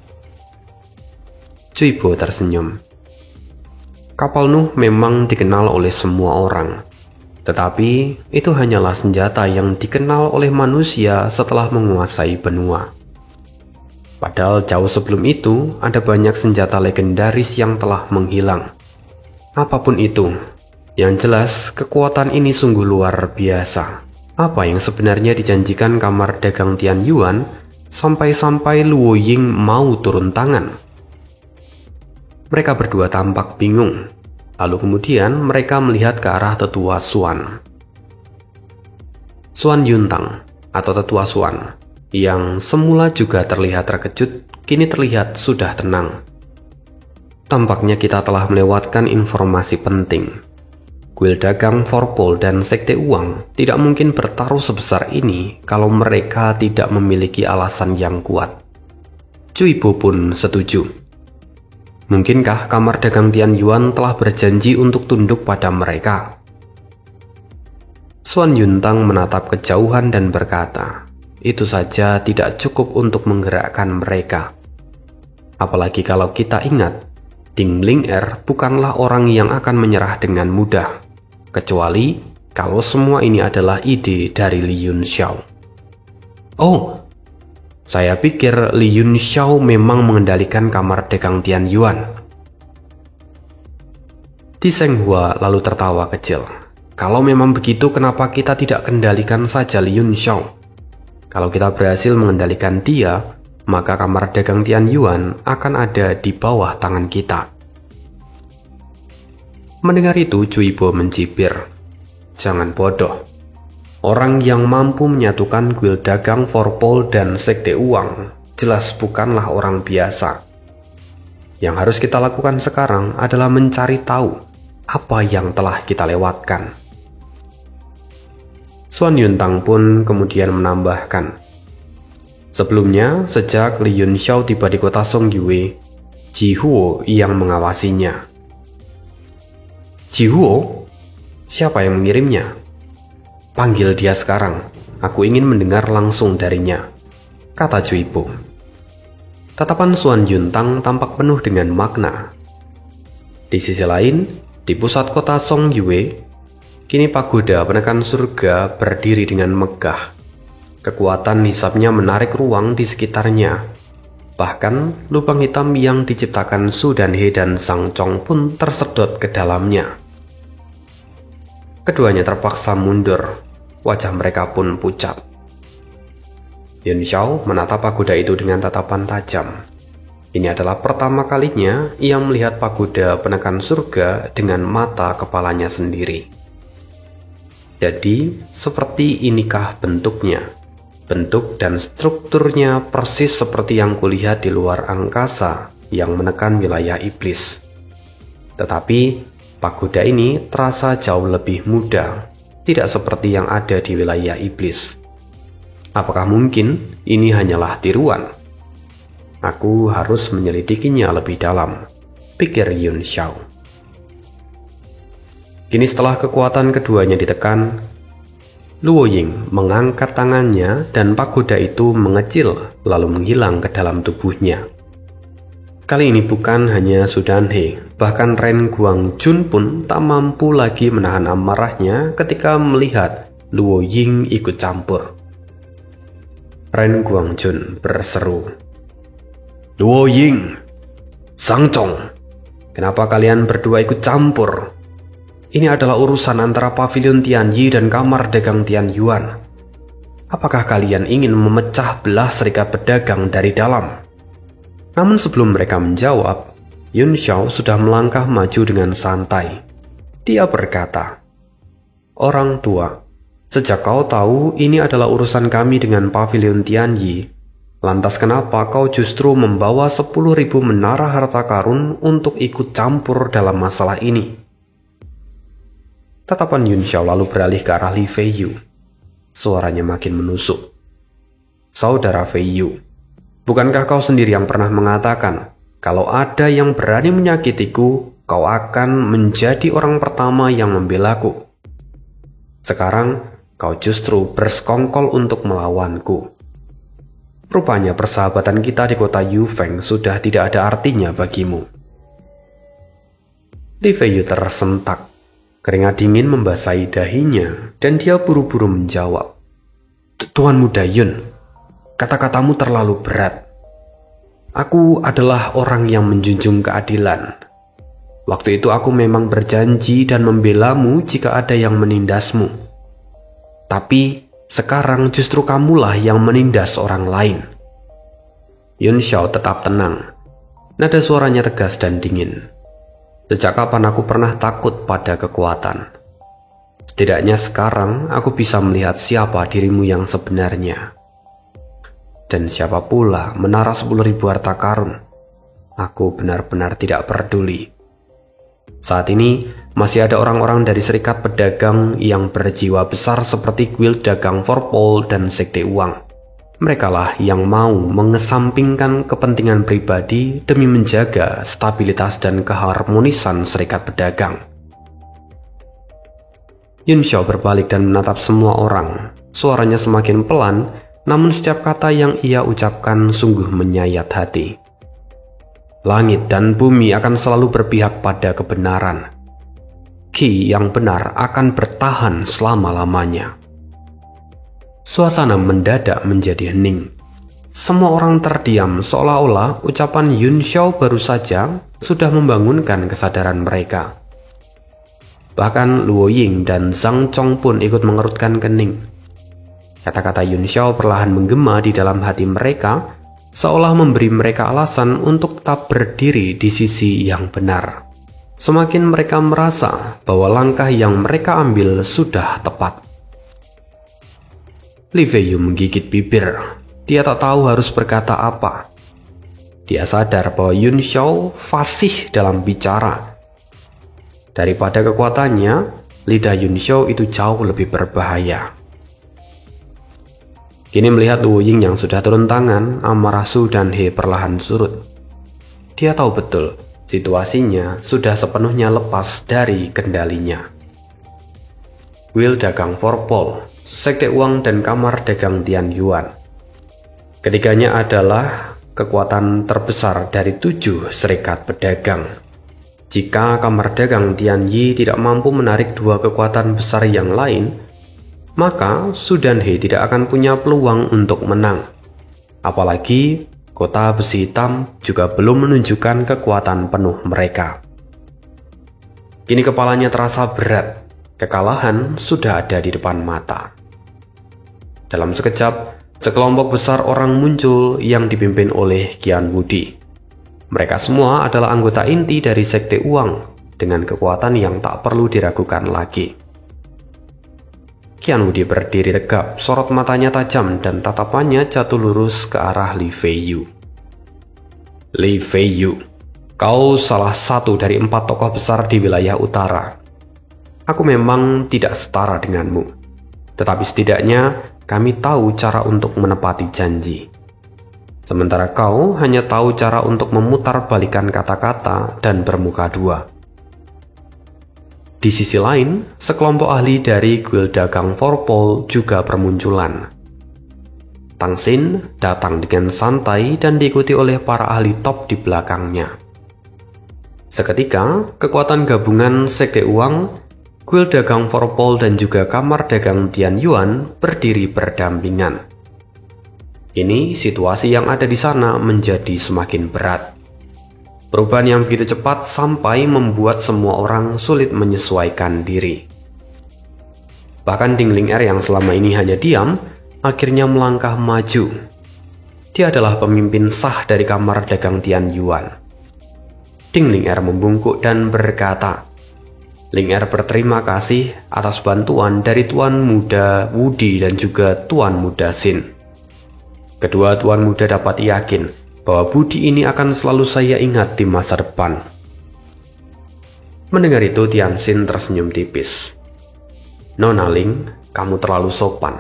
Cuibo tersenyum. Kapal Nuh memang dikenal oleh semua orang. Tetapi itu hanyalah senjata yang dikenal oleh manusia setelah menguasai benua. Padahal jauh sebelum itu ada banyak senjata legendaris yang telah menghilang. Apapun itu, yang jelas kekuatan ini sungguh luar biasa. Apa yang sebenarnya dijanjikan kamar dagang Tian Yuan sampai-sampai Luo Ying mau turun tangan? Mereka berdua tampak bingung. Lalu kemudian mereka melihat ke arah tetua Suan. Suan Yuntang atau tetua Suan, yang semula juga terlihat terkejut, kini terlihat sudah tenang. Tampaknya kita telah melewatkan informasi penting. Kuil dagang Forpol dan Sekte Uang tidak mungkin bertaruh sebesar ini kalau mereka tidak memiliki alasan yang kuat. Cuibo pun setuju. Mungkinkah kamar dagang Tian Yuan telah berjanji untuk tunduk pada mereka? Suan Yuntang menatap kejauhan dan berkata, "Itu saja tidak cukup untuk menggerakkan mereka. Apalagi kalau kita ingat, Ding Ling Er bukanlah orang yang akan menyerah dengan mudah, kecuali kalau semua ini adalah ide dari Li Yunxiao." "Oh, saya pikir Li Yunxiao memang mengendalikan kamar dagang Tian Yuan." Di Senghua lalu tertawa kecil. "Kalau memang begitu, kenapa kita tidak kendalikan saja Li Yunxiao? Kalau kita berhasil mengendalikan dia, maka kamar dagang Tian Yuan akan ada di bawah tangan kita." Mendengar itu, Cuibo mencibir. "Jangan bodoh. Orang yang mampu menyatukan kuil dagang Forpol dan Sekte Uang jelas bukanlah orang biasa. Yang harus kita lakukan sekarang adalah mencari tahu apa yang telah kita lewatkan." Suan Yuntang pun kemudian menambahkan, "Sebelumnya, sejak Li Yunxiao tiba di kota Song Yue, Ji Huo yang mengawasinya." "Ji Huo? Siapa yang mengirimnya? Panggil dia sekarang, aku ingin mendengar langsung darinya," kata Cuibo. Tatapan Suan Yuntang tampak penuh dengan makna. Di sisi lain, di pusat kota Song Yue, kini pagoda penekan surga berdiri dengan megah. Kekuatan hisapnya menarik ruang di sekitarnya. Bahkan lubang hitam yang diciptakan Su dan He dan Sang Chong pun tersedot ke dalamnya. Keduanya terpaksa mundur. Wajah mereka pun pucat. Yunxiao menatap pagoda itu dengan tatapan tajam. Ini adalah pertama kalinya ia melihat pagoda penekan surga dengan mata kepalanya sendiri. Jadi, seperti inikah bentuknya? Bentuk dan strukturnya persis seperti yang kulihat di luar angkasa yang menekan wilayah iblis. Tetapi, pagoda ini terasa jauh lebih muda. Tidak seperti yang ada di wilayah iblis. Apakah mungkin ini hanyalah tiruan? Aku harus menyelidikinya lebih dalam. pikir Yun Xiao. Kini setelah kekuatan keduanya ditekan, Luo Ying mengangkat tangannya dan pagoda itu mengecil lalu menghilang ke dalam tubuhnya. Kali ini bukan hanya Su Danhe, bahkan Ren Guangjun pun tak mampu lagi menahan amarahnya ketika melihat Luo Ying ikut campur. Ren Guangjun berseru, "Luo Ying, Zhang Zhong, kenapa kalian berdua ikut campur? Ini adalah urusan antara pavilion Tianyi dan kamar dagang Tianyuan. Apakah kalian ingin memecah belah serikat pedagang dari dalam?" Namun sebelum mereka menjawab, Yun Xiao sudah melangkah maju dengan santai. Dia berkata, "Orang tua, sejak kau tahu ini adalah urusan kami dengan pavilion Tianyi, lantas kenapa kau justru membawa 10.000 menara harta karun untuk ikut campur dalam masalah ini?" Tatapan Yun Xiao lalu beralih ke arah Li Feiyu. Suaranya makin menusuk. "Saudara Feiyu, bukankah kau sendiri yang pernah mengatakan, kalau ada yang berani menyakitiku, kau akan menjadi orang pertama yang membelaku? Sekarang, kau justru bersekongkol untuk melawanku. Rupanya persahabatan kita di kota Yufeng sudah tidak ada artinya bagimu." Li Feiyu tersentak. Keringat dingin membasahi dahinya dan dia buru-buru menjawab, "Tuan Muda Yun, kata-katamu terlalu berat. Aku adalah orang yang menjunjung keadilan. Waktu itu aku memang berjanji dan membelamu jika ada yang menindasmu. Tapi sekarang justru kamulah yang menindas orang lain." Yun Xiao tetap tenang. Nada suaranya tegas dan dingin. "Sejak kapan aku pernah takut pada kekuatan? Setidaknya sekarang aku bisa melihat siapa dirimu yang sebenarnya. Dan siapa pula menara 10.000 harta karun. Aku benar-benar tidak peduli. Saat ini masih ada orang-orang dari serikat pedagang yang berjiwa besar seperti Guild Dagang Forpol dan Sekte Uang. Merekalah yang mau mengesampingkan kepentingan pribadi demi menjaga stabilitas dan keharmonisan serikat pedagang." Yun Xiao berbalik dan menatap semua orang. Suaranya semakin pelan, namun setiap kata yang ia ucapkan sungguh menyayat hati. "Langit dan bumi akan selalu berpihak pada kebenaran. Qi yang benar akan bertahan selama-lamanya." Suasana mendadak menjadi hening. Semua orang terdiam seolah-olah ucapan Yun Xiao baru saja sudah membangunkan kesadaran mereka. Bahkan Luo Ying dan Zhang Zhong pun ikut mengerutkan kening. Kata-kata Yun Xiao perlahan menggema di dalam hati mereka, seolah memberi mereka alasan untuk tetap berdiri di sisi yang benar. Semakin mereka merasa bahwa langkah yang mereka ambil sudah tepat. Li Feiyu menggigit bibir. Dia tak tahu harus berkata apa. Dia sadar bahwa Yun Xiao fasih dalam bicara. Daripada kekuatannya, lidah Yun Xiao itu jauh lebih berbahaya. Kini melihat Luo Ying yang sudah turun tangan, amarah Su Danhe perlahan surut. Dia tahu betul situasinya sudah sepenuhnya lepas dari kendalinya. Guild Dagang Forpol, Sekte Uang dan Kamar Dagang Tianyuan. Ketiganya adalah kekuatan terbesar dari 7 serikat pedagang. Jika Kamar Dagang Tianyi tidak mampu menarik 2 kekuatan besar yang lain, maka Su Danhe tidak akan punya peluang untuk menang. Apalagi kota besi hitam juga belum menunjukkan kekuatan penuh mereka. Kini kepalanya terasa berat. Kekalahan sudah ada di depan mata. Dalam sekejap, sekelompok besar orang muncul yang dipimpin oleh Qian Wudi. Mereka semua adalah anggota inti dari Sekte Uang dengan kekuatan yang tak perlu diragukan lagi. Qian Wudi berdiri tegap, sorot matanya tajam dan tatapannya jatuh lurus ke arah Li Feiyu. "Li Feiyu, kau salah satu dari 4 tokoh besar di wilayah utara. Aku memang tidak setara denganmu, tetapi setidaknya kami tahu cara untuk menepati janji. Sementara kau hanya tahu cara untuk memutarbalikkan kata-kata dan bermuka dua. Di sisi lain, sekelompok ahli dari Guild Dagang Vorpal juga bermunculan. Tang Xin datang dengan santai dan diikuti oleh para ahli top di belakangnya. Seketika, kekuatan gabungan Sekte Uang, Guild Dagang Vorpal dan juga Kamar Dagang Tian Yuan berdiri berdampingan. Kini situasi yang ada di sana menjadi semakin berat. Perubahan yang begitu cepat sampai membuat semua orang sulit menyesuaikan diri. Bahkan Ding Ling Er yang selama ini hanya diam, akhirnya melangkah maju. Dia adalah pemimpin sah dari Kamar Dagang Tian Yuan. Ding Ling Er membungkuk dan berkata, Ling Er berterima kasih atas bantuan dari Tuan Muda Wudi dan juga Tuan Muda Xin. Kedua tuan muda dapat yakin bahwa budi ini akan selalu saya ingat di masa depan. Mendengar itu, Tian Xin tersenyum tipis. Nona Ling, kamu terlalu sopan.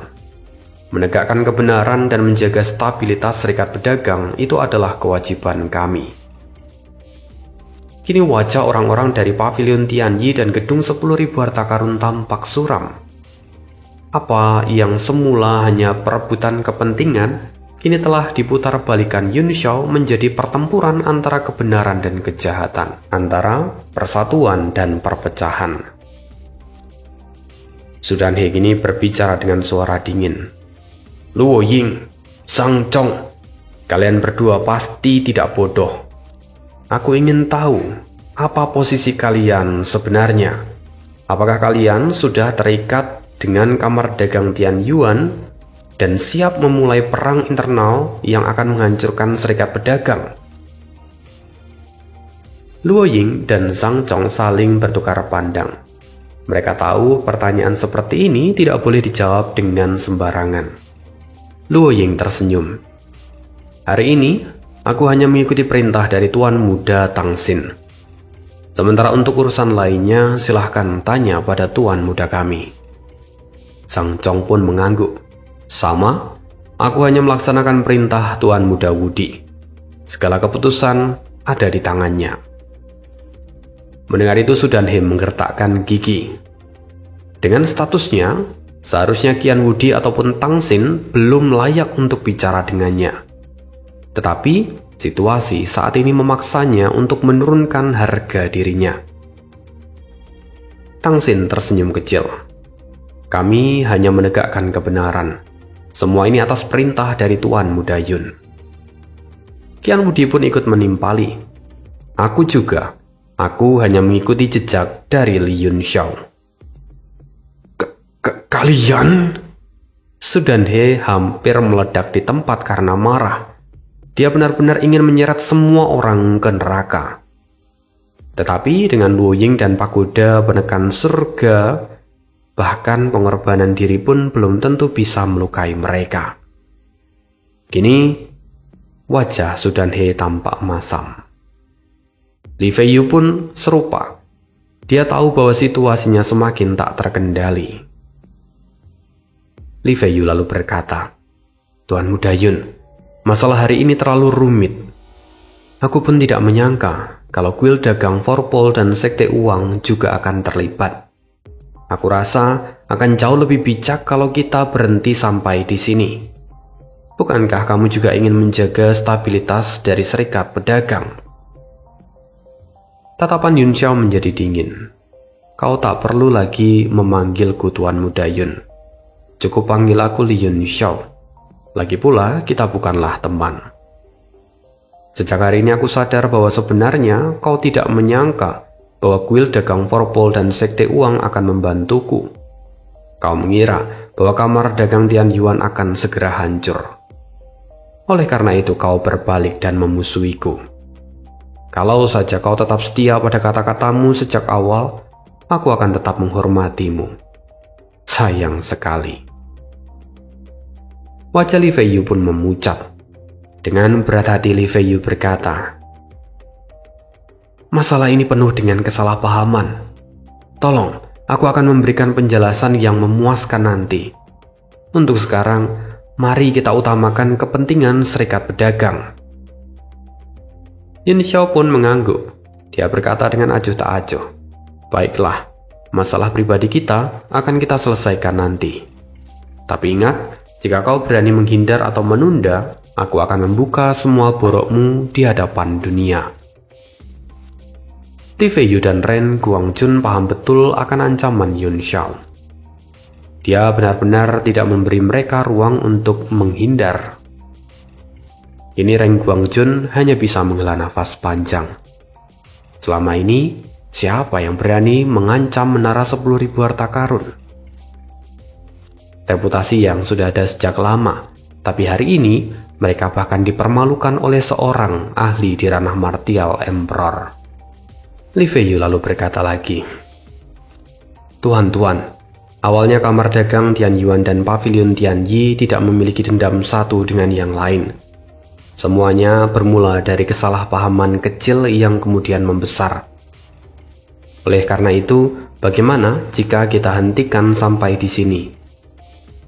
Menegakkan kebenaran dan menjaga stabilitas serikat pedagang itu adalah kewajiban kami. Kini wajah orang-orang dari pavilion Tianyi dan gedung 10.000 harta karun tampak suram. Apa yang semula hanya perebutan kepentingan, kini telah diputarbalikkan Yun Xiao menjadi pertempuran antara kebenaran dan kejahatan, antara persatuan dan perpecahan. Su Danhe kini berbicara dengan suara dingin. Luo Ying, Zhang Zhong, kalian berdua pasti tidak bodoh. Aku ingin tahu, apa posisi kalian sebenarnya? Apakah kalian sudah terikat dengan Kamar Dagang Tian Yuan dan siap memulai perang internal yang akan menghancurkan serikat pedagang? Luo Ying dan Zhang Zhong saling bertukar pandang. Mereka tahu pertanyaan seperti ini tidak boleh dijawab dengan sembarangan. Luo Ying tersenyum. Hari ini, aku hanya mengikuti perintah dari Tuan Muda Tang Xin. Sementara untuk urusan lainnya, silahkan tanya pada Tuan Muda kami. Zhang Zhong pun mengangguk. Sama, aku hanya melaksanakan perintah Tuan Muda Wudi. Segala keputusan ada di tangannya. Mendengar itu, Su Danhe menggertakkan gigi. Dengan statusnya, seharusnya Qian Wudi ataupun Tang Xin belum layak untuk bicara dengannya. Tetapi, situasi saat ini memaksanya untuk menurunkan harga dirinya. Tang Xin tersenyum kecil. Kami hanya menegakkan kebenaran. Semua ini atas perintah dari Tuan Muda Yun. Qian Wudi pun ikut menimpali. Aku juga. Aku hanya mengikuti jejak dari Li Yun Xiao. Kalian? Su Danhe hampir meledak di tempat karena marah. Dia benar-benar ingin menyeret semua orang ke neraka. Tetapi dengan Luo Ying dan pagoda penekan surga, bahkan pengorbanan diri pun belum tentu bisa melukai mereka. Kini, wajah Su Danhe tampak masam. Li Feiyu pun serupa. Dia tahu bahwa situasinya semakin tak terkendali. Li Feiyu lalu berkata, Tuan Muda Yun, masalah hari ini terlalu rumit. Aku pun tidak menyangka kalau Guild Dagang Vorpal dan Sekte Uang juga akan terlibat. Aku rasa akan jauh lebih bijak kalau kita berhenti sampai di sini. Bukankah kamu juga ingin menjaga stabilitas dari serikat pedagang? Tatapan Yun Xiao menjadi dingin. Kau tak perlu lagi memanggilku Tuan Muda Yun. Cukup panggil aku Li Yun Xiao. Lagi pula kita bukanlah teman. Sejak hari ini aku sadar bahwa sebenarnya kau tidak menyangka bahwa Guild Dagang Vorpal dan Sekte Uang akan membantuku. Kau mengira bahwa Kamar Dagang Tian Yuan akan segera hancur. Oleh karena itu kau berbalik dan memusuhiku. Kalau saja kau tetap setia pada kata-katamu sejak awal, aku akan tetap menghormatimu. Sayang sekali. Wajah Li Feiyu pun memucat. Dengan berat hati Li Feiyu berkata, masalah ini penuh dengan kesalahpahaman. Tolong, aku akan memberikan penjelasan yang memuaskan nanti. Untuk sekarang, mari kita utamakan kepentingan serikat pedagang. Yin Xiao pun mengangguk. Dia berkata dengan acuh tak acuh, baiklah, masalah pribadi kita akan kita selesaikan nanti. Tapi ingat, jika kau berani menghindar atau menunda, aku akan membuka semua borokmu di hadapan dunia. Li Feiyu dan Ren Guangjun paham betul akan ancaman Yun Xiao. Dia benar-benar tidak memberi mereka ruang untuk menghindar. Ini Ren Guangjun hanya bisa menghela nafas panjang. Selama ini, siapa yang berani mengancam menara 10.000 harta karun? Reputasi yang sudah ada sejak lama, tapi hari ini mereka bahkan dipermalukan oleh seorang ahli di ranah martial Emperor. Li Feiyu lalu berkata lagi, Tuan-tuan, awalnya kamar dagang Tianyuan dan pavilion Tianyi tidak memiliki dendam satu dengan yang lain. Semuanya bermula dari kesalahpahaman kecil yang kemudian membesar. Oleh karena itu, bagaimana jika kita hentikan sampai di sini?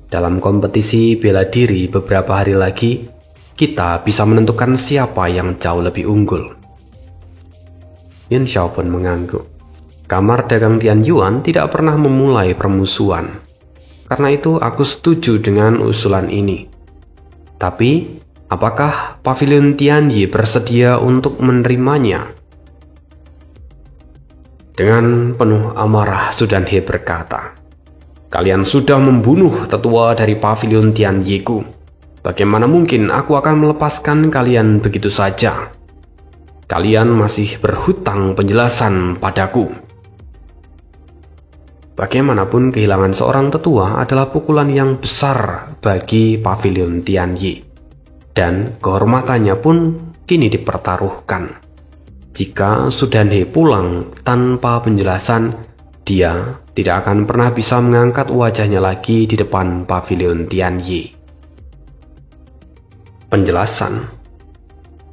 Dalam kompetisi bela diri beberapa hari lagi, kita bisa menentukan siapa yang jauh lebih unggul. Yin Xiao pun mengangguk. Kamar dagang Tianyuan tidak pernah memulai permusuhan. Karena itu aku setuju dengan usulan ini. Tapi, apakah pavilion Tianyi bersedia untuk menerimanya? Dengan penuh amarah, Su Danhe berkata, kalian sudah membunuh tetua dari pavilion Tianyiku. Bagaimana mungkin aku akan melepaskan kalian begitu saja? Kalian masih berhutang penjelasan padaku. Bagaimanapun kehilangan seorang tetua adalah pukulan yang besar bagi pavilion Tianyi. Dan kehormatannya pun kini dipertaruhkan. Jika Su Danhe pulang tanpa penjelasan, dia tidak akan pernah bisa mengangkat wajahnya lagi di depan pavilion Tianyi. Penjelasan.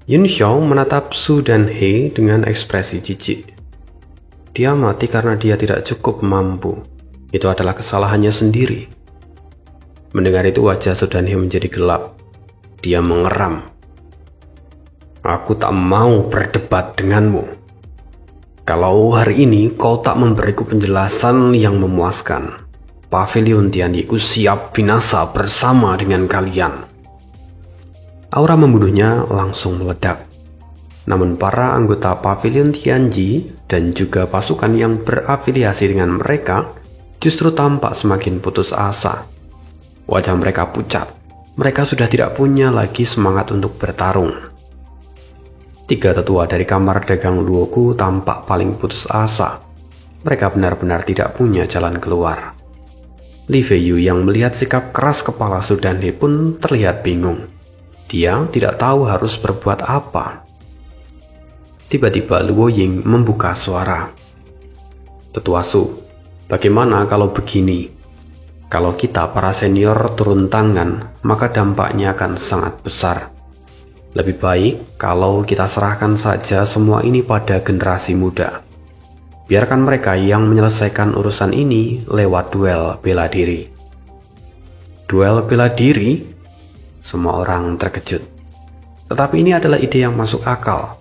Yun Xiao menatap Su Danhe dengan ekspresi jijik. Dia mati karena dia tidak cukup mampu. Itu adalah kesalahannya sendiri. Mendengar itu wajah Su Danhe menjadi gelap. Dia mengeram. Aku tak mau berdebat denganmu. Kalau hari ini kau tak memberiku penjelasan yang memuaskan, pavilion Tianyiku siap binasa bersama dengan kalian. Aura membunuhnya langsung meledak. Namun para anggota pavilion Tianyi dan juga pasukan yang berafiliasi dengan mereka justru tampak semakin putus asa. Wajah mereka pucat. Mereka sudah tidak punya lagi semangat untuk bertarung. 3 tetua dari kamar dagang Luoku tampak paling putus asa. Mereka benar-benar tidak punya jalan keluar. Li Feiyu yang melihat sikap keras kepala Su Danhe pun terlihat bingung. Dia tidak tahu harus berbuat apa. Tiba-tiba Luo Ying membuka suara. Tetua Su, bagaimana kalau begini? Kalau kita para senior turun tangan, maka dampaknya akan sangat besar. Lebih baik kalau kita serahkan saja semua ini pada generasi muda. Biarkan mereka yang menyelesaikan urusan ini lewat duel bela diri. Duel bela diri? Semua orang terkejut. Tetapi ini adalah ide yang masuk akal.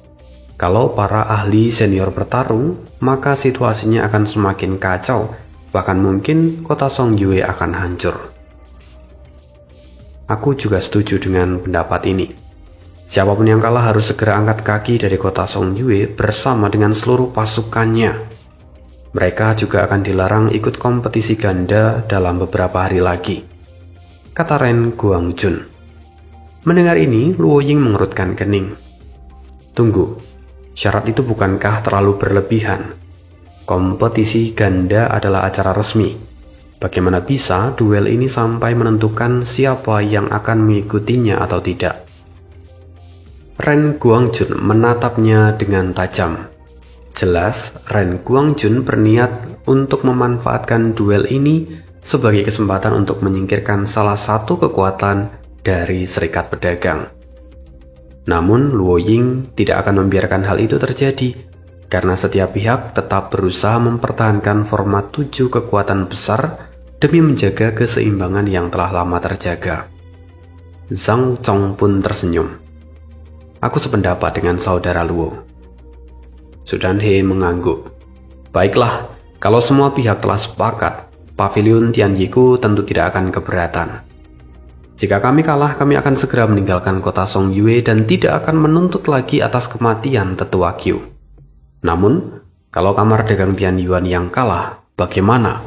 Kalau para ahli senior bertarung, maka situasinya akan semakin kacau. Bahkan mungkin kota Songyue akan hancur. Aku juga setuju dengan pendapat ini. Siapapun yang kalah harus segera angkat kaki dari kota Songyue bersama dengan seluruh pasukannya. Mereka juga akan dilarang ikut kompetisi ganda dalam beberapa hari lagi, kata Ren Guangjun. Mendengar ini, Luo Ying mengerutkan kening. Tunggu, syarat itu bukankah terlalu berlebihan? Kompetisi ganda adalah acara resmi. Bagaimana bisa duel ini sampai menentukan siapa yang akan mengikutinya atau tidak? Ren Guangjun menatapnya dengan tajam. Jelas, Ren Guangjun berniat untuk memanfaatkan duel ini sebagai kesempatan untuk menyingkirkan salah satu kekuatan dari serikat pedagang. Namun Luo Ying tidak akan membiarkan hal itu terjadi, karena setiap pihak tetap berusaha mempertahankan format 7 kekuatan besar demi menjaga keseimbangan yang telah lama terjaga. Zhang Chong pun tersenyum. Aku sependapat dengan saudara Luo. Su Danhe mengangguk. Baiklah, kalau semua pihak telah sepakat, pavilion Tianyiku tentu tidak akan keberatan. Jika kami kalah, kami akan segera meninggalkan kota Songyue dan tidak akan menuntut lagi atas kematian tetua Qiu. Namun, kalau kamar dagang Tian Yuan yang kalah, bagaimana?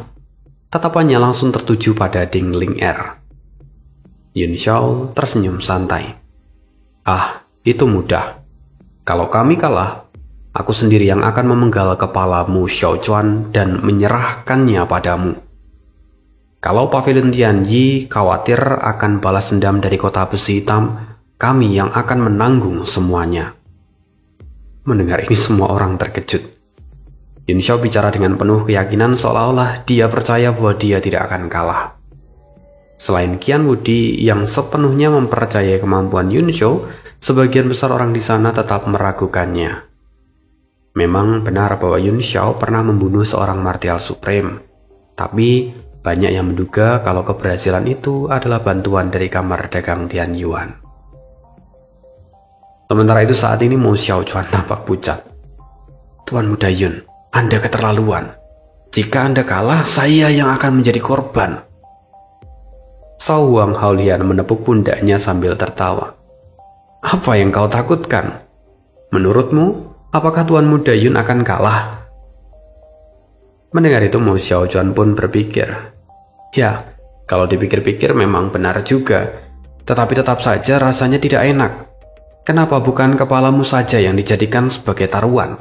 Tatapannya langsung tertuju pada Ding Ling Er. Yun Xiao tersenyum santai. Ah, itu mudah. Kalau kami kalah, aku sendiri yang akan memenggal kepalamu Xiao Chuan dan menyerahkannya padamu. Kalau pavilion Tianyi khawatir akan balas dendam dari kota besi hitam, kami yang akan menanggung semuanya. Mendengar ini semua orang terkejut. Yun Xiao bicara dengan penuh keyakinan seolah-olah dia percaya bahwa dia tidak akan kalah. Selain Qian Wudi yang sepenuhnya mempercayai kemampuan Yun Xiao, sebagian besar orang di sana tetap meragukannya. Memang benar bahwa Yun Xiao pernah membunuh seorang martial supreme, tapi banyak yang menduga kalau keberhasilan itu adalah bantuan dari kamar dagang Tian Yuan. Sementara itu saat ini Mo Xiao Chuan tampak pucat. Tuan Muda Yun, Anda keterlaluan. Jika Anda kalah, saya yang akan menjadi korban. Sao Huang Haolian menepuk pundaknya sambil tertawa. Apa yang kau takutkan? Menurutmu, apakah Tuan Muda Yun akan kalah? Mendengar itu Mo Xiao Chuan pun berpikir, ya, kalau dipikir-pikir memang benar juga, tetapi tetap saja rasanya tidak enak. Kenapa bukan kepalamu saja yang dijadikan sebagai taruhan?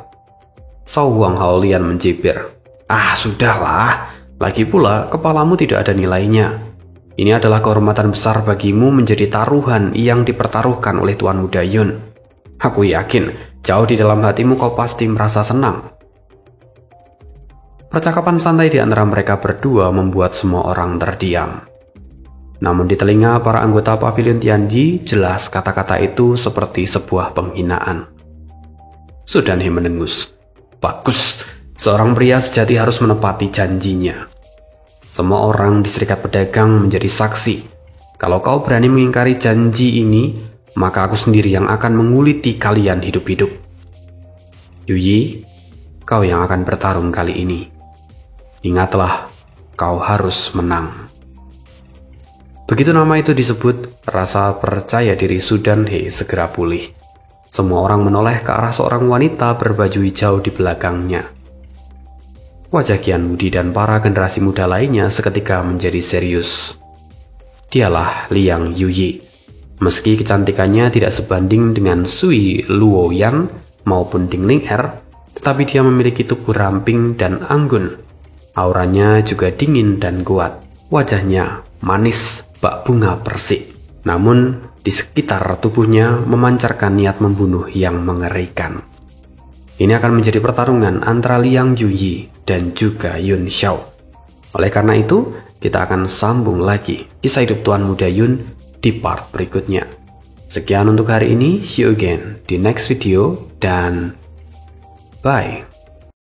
Sao Huang Haolian mencibir. Ah, sudahlah, lagi pula kepalamu tidak ada nilainya. Ini adalah kehormatan besar bagimu menjadi taruhan yang dipertaruhkan oleh Tuan Muda Yun. Aku yakin, jauh di dalam hatimu kau pasti merasa senang. Percakapan santai di antara mereka berdua membuat semua orang terdiam. Namun di telinga para anggota pavilion Tianyi, jelas kata-kata itu seperti sebuah penghinaan. Su Danhe mendengus. Bagus, seorang pria sejati harus menepati janjinya. Semua orang di Serikat Pedagang menjadi saksi. Kalau kau berani mengingkari janji ini, maka aku sendiri yang akan menguliti kalian hidup-hidup. Yu Yi, kau yang akan bertarung kali ini. Ingatlah, kau harus menang. Begitu nama itu disebut, rasa percaya diri Su Danhe segera pulih. Semua orang menoleh ke arah seorang wanita berbaju hijau di belakangnya. Wajah Qian Wudi dan para generasi muda lainnya seketika menjadi serius. Dialah Liang Yuyi. Meski kecantikannya tidak sebanding dengan Sui Luoyan maupun Ding Ling Er, tetapi dia memiliki tubuh ramping dan anggun. Auranya juga dingin dan kuat. Wajahnya manis bak bunga persik. Namun di sekitar tubuhnya memancarkan niat membunuh yang mengerikan. Ini akan menjadi pertarungan antara Liang Yuyi dan juga Yun Xiao. Oleh karena itu, kita akan sambung lagi kisah hidup Tuan Muda Yun di part berikutnya. Sekian untuk hari ini, see you again di next video dan bye.